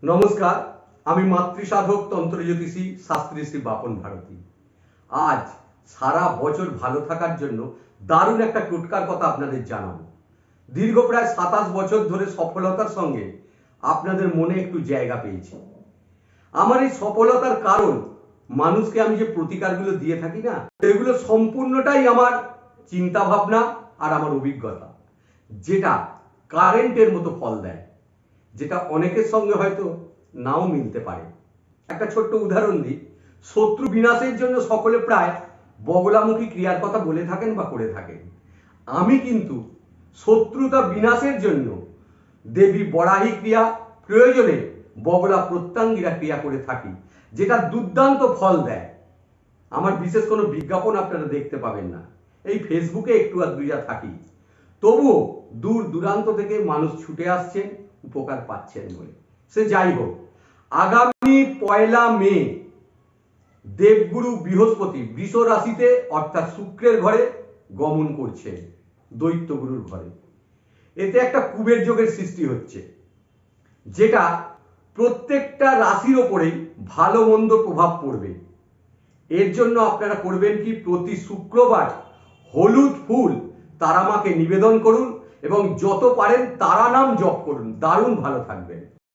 নমস্কার, আমি মাতৃসাধক তন্ত্রজ্যোতিষী শাস্ত্রী শ্রী বাপন ভারতী। আজ সারা বছর ভালো থাকার জন্য দারুণ একটা টোটকার কথা আপনাদের জানাবো। দীর্ঘ প্রায় 27 বছর ধরে সফলতার সঙ্গে আপনাদের মনে একটু জায়গা পেয়েছি। আমার এই সফলতার কারণ মানুষকে আমি যে প্রতিকারগুলো দিয়ে থাকি না, এগুলো সম্পূর্ণটাই আমার চিন্তা ভাবনা আর আমার অভিজ্ঞতা, যেটা কারেন্টের মতো ফল দেয়, যেটা অনেকের সঙ্গে হয়তো নাও মিলতে পারে। একটা ছোট্ট উদাহরণ দিই। শত্রু বিনাশের জন্য সকলে প্রায় বগলামুখী ক্রিয়ার কথা বলে থাকেন বা করে থাকেন। আমি কিন্তু শত্রুতা বিনাশের জন্য দেবী বরাহী ক্রিয়া, প্রয়োজনে বগলা প্রত্যাঙ্গিরা ক্রিয়া করে থাকি, যেটা দুর্দান্ত ফল দেয়। আমার বিশেষ কোনো বিজ্ঞাপন আপনারা দেখতে পাবেন না, এই ফেসবুকে একটু আধটু থাকি, তবুও দূর দূরান্ত থেকে মানুষ ছুটে আসছেন উপকার পাচ্ছেন বলে। সে যাই হোক, আগামী 1 মে দেবগুরু বৃহস্পতি বৃষ রাশিতে অর্থাৎ শুক্রের ঘরে গমন করছে, দৈত্যগুরুর ঘরে। এতে একটা কুবের যোগের সৃষ্টি হচ্ছে, যেটা প্রত্যেকটা রাশির ওপরেই ভালো মন্দ প্রভাব পড়বে। এর জন্য আপনারা করবেন কি, প্রতি শুক্রবার হলুদ ফুল তারামাকে নিবেদন করুন এবং যত পারেন তারা নাম জপ করুন। দারুণ ভালো থাকবেন।